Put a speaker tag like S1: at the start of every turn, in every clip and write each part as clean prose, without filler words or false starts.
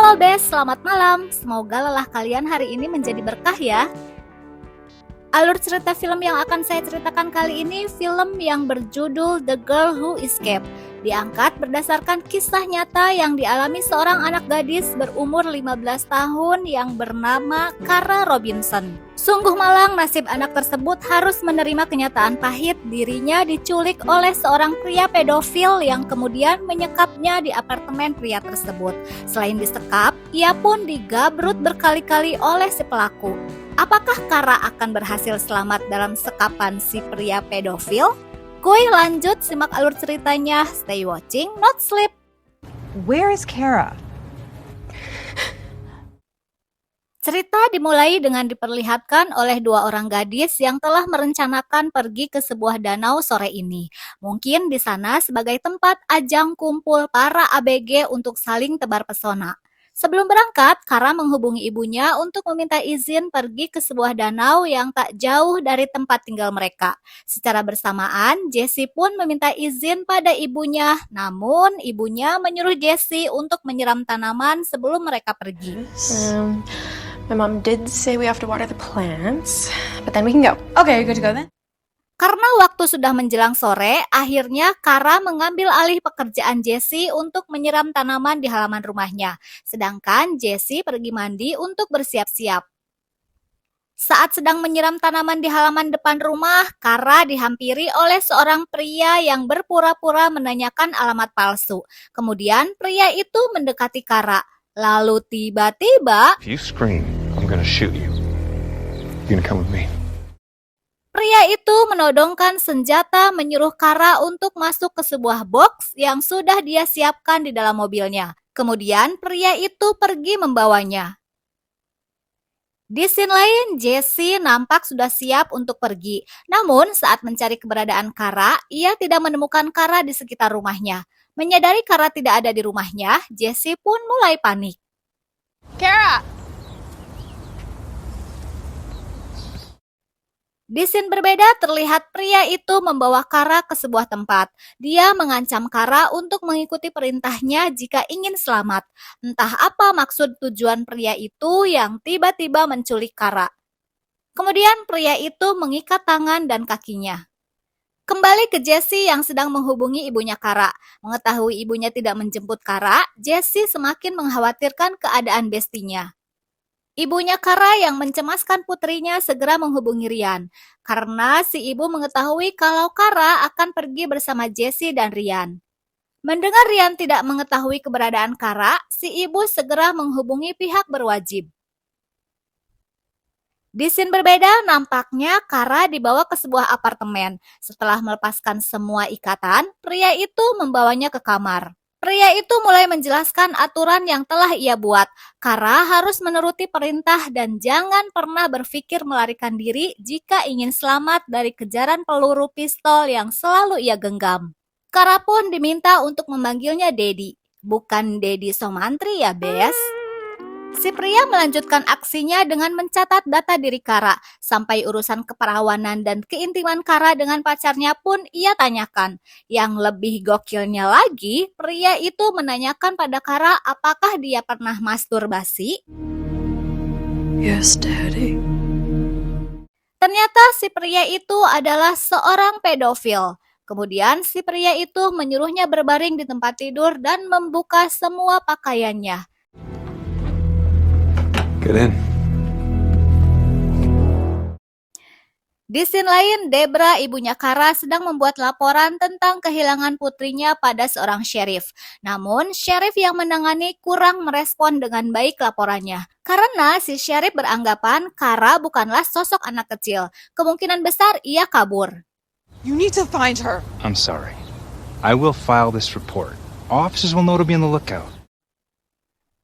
S1: Halo Bes, selamat malam. Semoga lelah kalian hari ini menjadi berkah ya. Alur cerita film yang akan saya ceritakan kali ini film yang berjudul The Girl Who Escaped. Diangkat berdasarkan kisah nyata yang dialami seorang anak gadis berumur 15 tahun yang bernama Kara Robinson. Sungguh malang nasib anak tersebut harus menerima kenyataan pahit dirinya diculik oleh seorang pria pedofil yang kemudian menyekapnya di apartemen pria tersebut. Selain disekap, ia pun digabrut berkali-kali oleh si pelaku. Apakah Kara akan berhasil selamat dalam sekapan si pria pedofil? Kuy lanjut simak alur ceritanya. Stay watching, not sleep.
S2: Where is Kara?
S1: Cerita dimulai dengan diperlihatkan oleh dua orang gadis yang telah merencanakan pergi ke sebuah danau sore ini. Mungkin di sana sebagai tempat ajang kumpul para ABG untuk saling tebar pesona. Sebelum berangkat, Kara menghubungi ibunya untuk meminta izin pergi ke sebuah danau yang tak jauh dari tempat tinggal mereka. Secara bersamaan, Jessie pun meminta izin pada ibunya, namun ibunya menyuruh Jessie untuk menyiram tanaman sebelum mereka pergi.
S3: My mom did say we have to water the plants, but then we can go.
S2: Okay, good to go then.
S1: Karena waktu sudah menjelang sore, akhirnya Kara mengambil alih pekerjaan Jessie untuk menyiram tanaman di halaman rumahnya. Sedangkan Jessie pergi mandi untuk bersiap-siap. Saat sedang menyiram tanaman di halaman depan rumah, Kara dihampiri oleh seorang pria yang berpura-pura menanyakan alamat palsu. Kemudian pria itu mendekati Kara. Lalu tiba-tiba,
S4: If you scream, I'm gonna shoot you. You gonna come with me?
S1: pria itu menodongkan senjata menyuruh Kara untuk masuk ke sebuah box yang sudah dia siapkan di dalam mobilnya. Kemudian pria itu pergi membawanya. Di scene lain, Jessie nampak sudah siap untuk pergi. Namun saat mencari keberadaan Kara, ia tidak menemukan Kara di sekitar rumahnya. Menyadari Kara tidak ada di rumahnya, Jessie pun mulai panik.
S2: Kara!
S1: Di scene berbeda terlihat pria itu membawa Kara ke sebuah tempat. Dia mengancam Kara untuk mengikuti perintahnya jika ingin selamat. Entah apa maksud tujuan pria itu yang tiba-tiba menculik Kara. Kemudian pria itu mengikat tangan dan kakinya. Kembali ke Jessie yang sedang menghubungi ibunya Kara. Mengetahui ibunya tidak menjemput Kara, Jessie semakin mengkhawatirkan keadaan bestinya. Ibunya Kara yang mencemaskan putrinya segera menghubungi Ryan, karena si ibu mengetahui kalau Kara akan pergi bersama Jessie dan Ryan. Mendengar Ryan tidak mengetahui keberadaan Kara, si ibu segera menghubungi pihak berwajib. Di scene berbeda, nampaknya Kara dibawa ke sebuah apartemen. Setelah melepaskan semua ikatan, pria itu membawanya ke kamar. Pria itu mulai menjelaskan aturan yang telah ia buat. Kara harus menuruti perintah dan jangan pernah berpikir melarikan diri jika ingin selamat dari kejaran peluru pistol yang selalu ia genggam. Kara pun diminta untuk memanggilnya Daddy. Bukan Daddy Somantri ya, Bes. Si pria melanjutkan aksinya dengan mencatat data diri Kara, sampai urusan keperawanan dan keintiman Kara dengan pacarnya pun ia tanyakan. Yang lebih gokilnya lagi, pria itu menanyakan pada Kara apakah dia pernah masturbasi.
S3: Yes, Daddy.
S1: Ternyata si pria itu adalah seorang pedofil. Kemudian si pria itu menyuruhnya berbaring di tempat tidur dan membuka semua pakaiannya.
S4: Get in.
S1: Di scene lain, Debra, ibunya Kara, sedang membuat laporan tentang kehilangan putrinya pada seorang sheriff. Namun, sheriff yang menangani kurang merespon dengan baik laporannya. Karena si sheriff beranggapan Kara bukanlah sosok anak kecil. Kemungkinan besar ia kabur.
S2: You need to find her.
S4: I'm sorry. I will file this report. Officers will know to be on the lookout.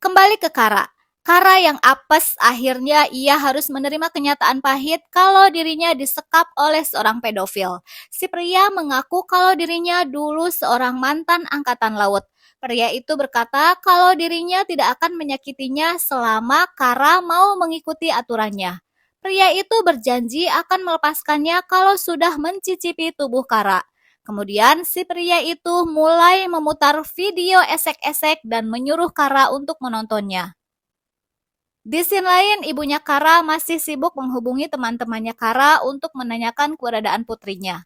S1: Kembali ke Kara. Kara yang apes, akhirnya ia harus menerima kenyataan pahit kalau dirinya disekap oleh seorang pedofil. Si pria mengaku kalau dirinya dulu seorang mantan angkatan laut. Pria itu berkata kalau dirinya tidak akan menyakitinya selama Kara mau mengikuti aturannya. Pria itu berjanji akan melepaskannya kalau sudah mencicipi tubuh Kara. Kemudian si pria itu mulai memutar video esek-esek dan menyuruh Kara untuk menontonnya. Di scene lain, ibunya Kara masih sibuk menghubungi teman-temannya Kara untuk menanyakan keberadaan putrinya.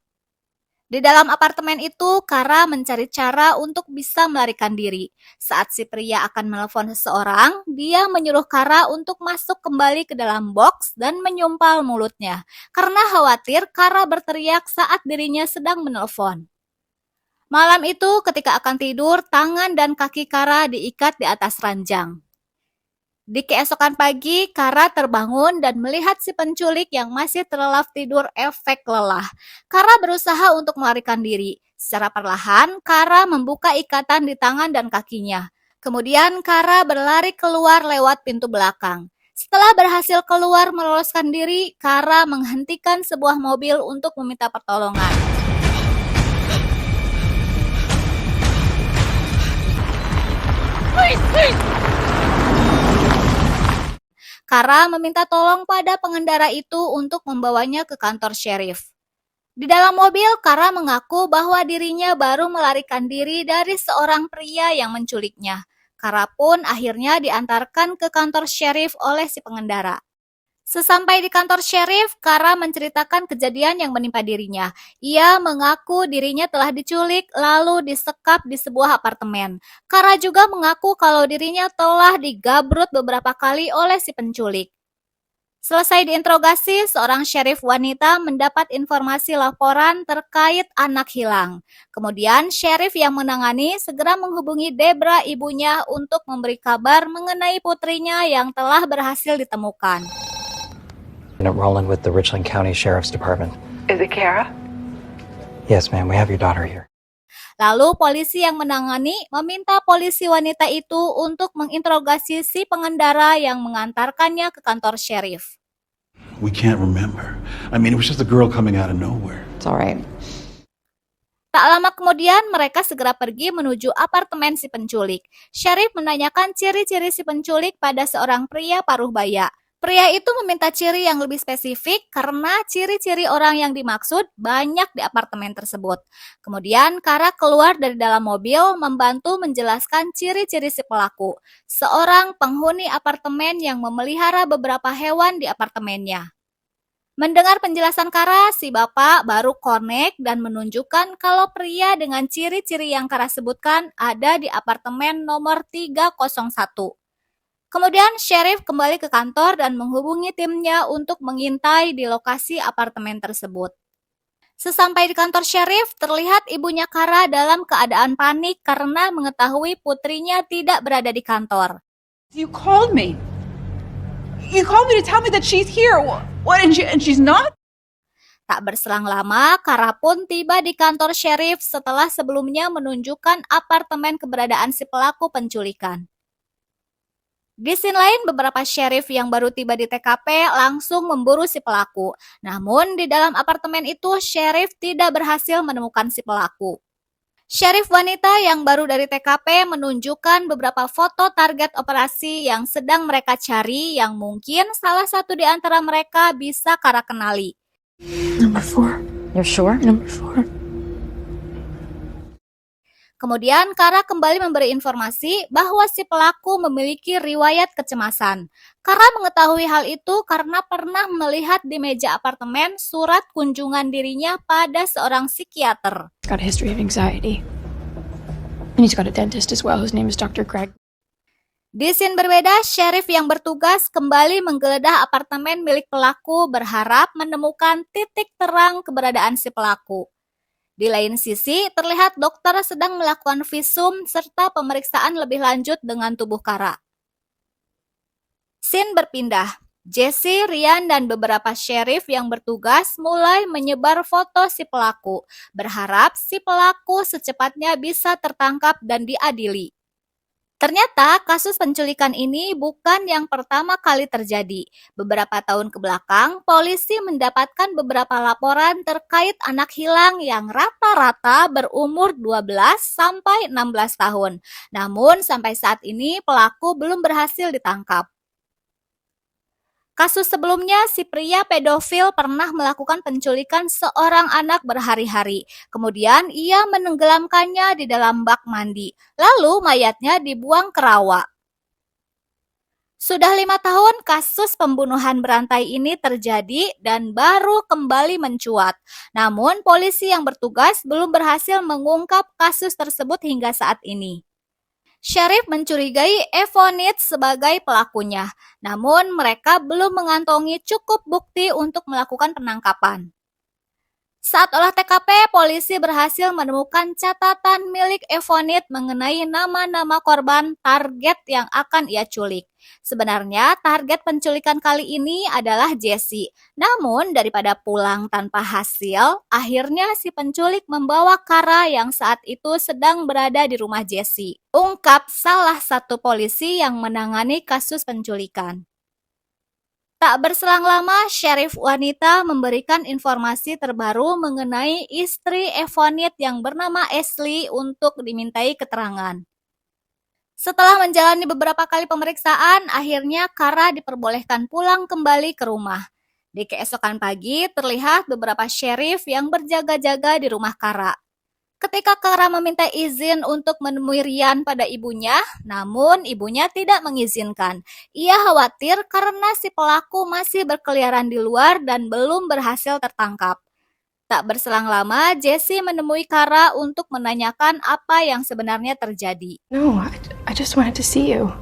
S1: Di dalam apartemen itu, Kara mencari cara untuk bisa melarikan diri. Saat si pria akan menelepon seseorang, dia menyuruh Kara untuk masuk kembali ke dalam box dan menyumpal mulutnya, karena khawatir Kara berteriak saat dirinya sedang menelepon. Malam itu, ketika akan tidur, tangan dan kaki Kara diikat di atas ranjang. Di keesokan pagi, Kara terbangun dan melihat si penculik yang masih terlelap tidur efek lelah. Kara berusaha untuk melarikan diri. Secara perlahan, Kara membuka ikatan di tangan dan kakinya. Kemudian Kara berlari keluar lewat pintu belakang. Setelah berhasil keluar meloloskan diri, Kara menghentikan sebuah mobil untuk meminta pertolongan. Kara meminta tolong pada pengendara itu untuk membawanya ke kantor sheriff. Di dalam mobil, Kara mengaku bahwa dirinya baru melarikan diri dari seorang pria yang menculiknya. Kara pun akhirnya diantarkan ke kantor sheriff oleh si pengendara. Sesampai di kantor sheriff, Kara menceritakan kejadian yang menimpa dirinya. Ia mengaku dirinya telah diculik lalu disekap di sebuah apartemen. Kara juga mengaku kalau dirinya telah digabrut beberapa kali oleh si penculik. Selesai diinterogasi, seorang sheriff wanita mendapat informasi laporan terkait anak hilang. Kemudian, sheriff yang menangani segera menghubungi Debra, ibunya, untuk memberi kabar mengenai putrinya yang telah berhasil ditemukan.
S5: Roland with the Richland County Sheriff's Department.
S6: Is it Kara?
S5: Yes, ma'am, we have your daughter here.
S1: Lalu polisi yang menangani meminta polisi wanita itu untuk menginterogasi si pengendara yang mengantarkannya ke kantor sheriff.
S7: We can't remember. I mean, it was just a girl coming out of nowhere.
S2: It's all right.
S1: Tak lama kemudian mereka segera pergi menuju apartemen si penculik. Sheriff menanyakan ciri-ciri si penculik pada seorang pria paruh baya. Pria itu meminta ciri yang lebih spesifik karena ciri-ciri orang yang dimaksud banyak di apartemen tersebut. Kemudian Kara keluar dari dalam mobil membantu menjelaskan ciri-ciri si pelaku. Seorang penghuni apartemen yang memelihara beberapa hewan di apartemennya. Mendengar penjelasan Kara, si bapak baru connect dan menunjukkan kalau pria dengan ciri-ciri yang Kara sebutkan ada di apartemen nomor 301. Kemudian sheriff kembali ke kantor dan menghubungi timnya untuk mengintai di lokasi apartemen tersebut. Sesampai di kantor sheriff, terlihat ibunya Kara dalam keadaan panik karena mengetahui putrinya tidak berada di kantor.
S2: You called me. You called me to tell me that she's here. What? And she's not?
S1: Tak berselang lama, Kara pun tiba di kantor sheriff setelah sebelumnya menunjukkan apartemen keberadaan si pelaku penculikan. Di scene lain, beberapa sheriff yang baru tiba di TKP langsung memburu si pelaku. Namun, di dalam apartemen itu, sheriff tidak berhasil menemukan si pelaku. Sheriff wanita yang baru dari TKP menunjukkan beberapa foto target operasi yang sedang mereka cari yang mungkin salah satu di antara mereka bisa Kara kenali.
S3: Number 4.
S2: You're sure?
S3: Number 4.
S1: Kemudian Kara kembali memberi informasi bahwa si pelaku memiliki riwayat kecemasan. Kara mengetahui hal itu karena pernah melihat di meja apartemen surat kunjungan dirinya pada seorang psikiater.
S3: He's got a history of anxiety. And he's got a dentist as well, whose name is Dr. Greg.
S1: Di scene berbeda, sheriff yang bertugas kembali menggeledah apartemen milik pelaku berharap menemukan titik terang keberadaan si pelaku. Di lain sisi, terlihat dokter sedang melakukan visum serta pemeriksaan lebih lanjut dengan tubuh Kara. Scene berpindah. Jesse, Ryan, dan beberapa sheriff yang bertugas mulai menyebar foto si pelaku, berharap si pelaku secepatnya bisa tertangkap dan diadili. Ternyata kasus penculikan ini bukan yang pertama kali terjadi. Beberapa tahun ke belakang, polisi mendapatkan beberapa laporan terkait anak hilang yang rata-rata berumur 12 sampai 16 tahun. Namun sampai saat ini pelaku belum berhasil ditangkap. Kasus sebelumnya, si pria pedofil pernah melakukan penculikan seorang anak berhari-hari. Kemudian ia menenggelamkannya di dalam bak mandi. Lalu mayatnya dibuang ke rawa. Sudah 5 tahun kasus pembunuhan berantai ini terjadi dan baru kembali mencuat. Namun polisi yang bertugas belum berhasil mengungkap kasus tersebut hingga saat ini. Sheriff mencurigai Evonit sebagai pelakunya, namun mereka belum mengantongi cukup bukti untuk melakukan penangkapan. Saat olah TKP, polisi berhasil menemukan catatan milik Evonit mengenai nama-nama korban target yang akan ia culik. Sebenarnya, target penculikan kali ini adalah Jessie. Namun, daripada pulang tanpa hasil, akhirnya si penculik membawa Kara yang saat itu sedang berada di rumah Jessie. Ungkap salah satu polisi yang menangani kasus penculikan. Tak berselang lama, Sheriff wanita memberikan informasi terbaru mengenai istri Evonit yang bernama Ashley untuk dimintai keterangan. Setelah menjalani beberapa kali pemeriksaan, akhirnya Kara diperbolehkan pulang kembali ke rumah. Di keesokan pagi, terlihat beberapa sheriff yang berjaga-jaga di rumah Kara. Ketika Kara meminta izin untuk menemui Ryan pada ibunya, namun ibunya tidak mengizinkan. Ia khawatir karena si pelaku masih berkeliaran di luar dan belum berhasil tertangkap. Tak berselang lama, Jessie menemui Kara untuk menanyakan apa yang sebenarnya terjadi.
S3: No, I just wanted to see you.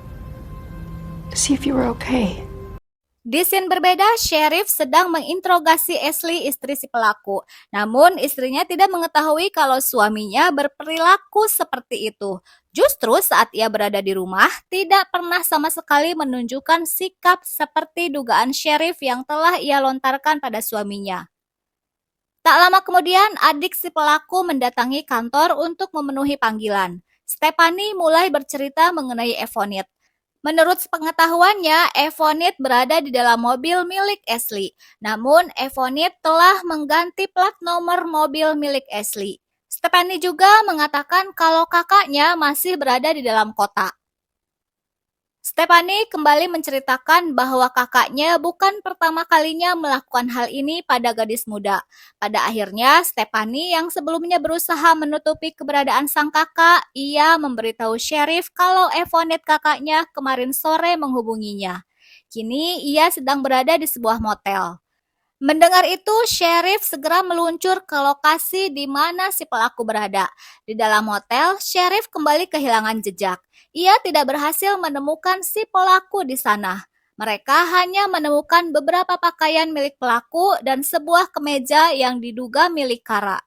S3: To see if you were okay.
S1: Di scene berbeda, Sheriff sedang menginterogasi Ashley, istri si pelaku. Namun, istrinya tidak mengetahui kalau suaminya berperilaku seperti itu. Justru saat ia berada di rumah, tidak pernah sama sekali menunjukkan sikap seperti dugaan Sheriff yang telah ia lontarkan pada suaminya. Tak lama kemudian, adik si pelaku mendatangi kantor untuk memenuhi panggilan. Stephanie mulai bercerita mengenai Evonit. Menurut pengetahuannya, Evonit berada di dalam mobil milik Ashley. Namun, Evonit telah mengganti plat nomor mobil milik Ashley. Stephanie juga mengatakan kalau kakaknya masih berada di dalam kota. Stephanie kembali menceritakan bahwa kakaknya bukan pertama kalinya melakukan hal ini pada gadis muda. Pada akhirnya, Stephanie yang sebelumnya berusaha menutupi keberadaan sang kakak, ia memberitahu Sheriff kalau Evonit kakaknya kemarin sore menghubunginya. Kini ia sedang berada di sebuah motel. Mendengar itu, Sheriff segera meluncur ke lokasi di mana si pelaku berada. Di dalam hotel, Sheriff kembali kehilangan jejak. Ia tidak berhasil menemukan si pelaku di sana. Mereka hanya menemukan beberapa pakaian milik pelaku dan sebuah kemeja yang diduga milik Kara.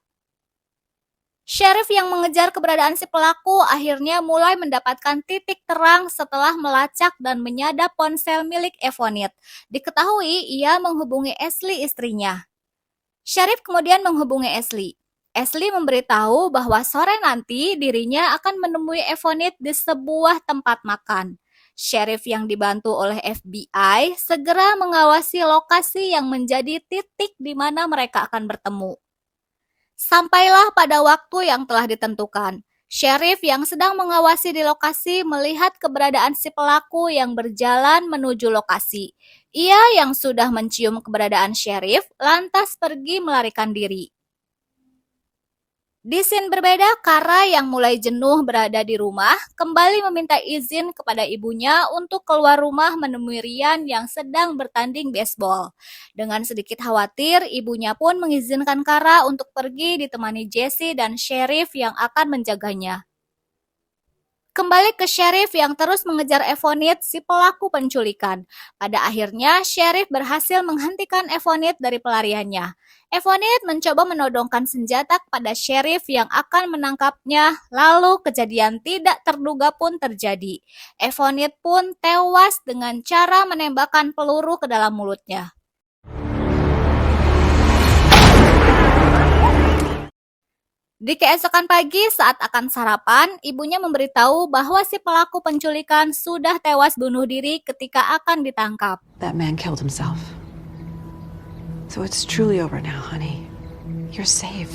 S1: Sheriff yang mengejar keberadaan si pelaku akhirnya mulai mendapatkan titik terang setelah melacak dan menyadap ponsel milik Evonit. Diketahui ia menghubungi Ashley, istrinya. Sheriff kemudian menghubungi Ashley. Ashley memberitahu bahwa sore nanti dirinya akan menemui Evonit di sebuah tempat makan. Sheriff yang dibantu oleh FBI segera mengawasi lokasi yang menjadi titik di mana mereka akan bertemu. Sampailah pada waktu yang telah ditentukan. Sheriff yang sedang mengawasi di lokasi melihat keberadaan si pelaku yang berjalan menuju lokasi. Ia yang sudah mencium keberadaan Sheriff lantas pergi melarikan diri. Di scene berbeda, Kara yang mulai jenuh berada di rumah kembali meminta izin kepada ibunya untuk keluar rumah menemui Ryan yang sedang bertanding baseball. Dengan sedikit khawatir, ibunya pun mengizinkan Kara untuk pergi ditemani Jessie dan Sheriff yang akan menjaganya. Kembali ke Sheriff yang terus mengejar Evonit, si pelaku penculikan. Pada akhirnya, Sheriff berhasil menghentikan Evonit dari pelariannya. Evonit mencoba menodongkan senjata kepada Sheriff yang akan menangkapnya, lalu kejadian tidak terduga pun terjadi. Evonit pun tewas dengan cara menembakkan peluru ke dalam mulutnya. Di keesokan pagi saat akan sarapan, ibunya memberitahu bahwa si pelaku penculikan sudah tewas bunuh diri ketika akan ditangkap.
S6: That man killed himself. So it's truly over now, honey. You're safe.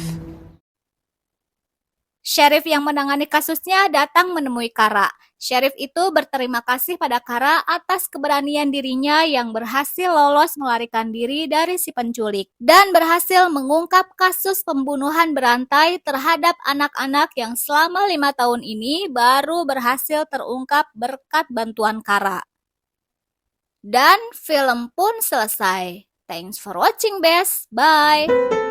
S1: Sheriff yang menangani kasusnya datang menemui Kara. Sheriff itu berterima kasih pada Kara atas keberanian dirinya yang berhasil lolos melarikan diri dari si penculik dan berhasil mengungkap kasus pembunuhan berantai terhadap anak-anak yang selama 5 tahun ini baru berhasil terungkap berkat bantuan Kara. Dan film pun selesai. Thanks for watching, Bes. Bye.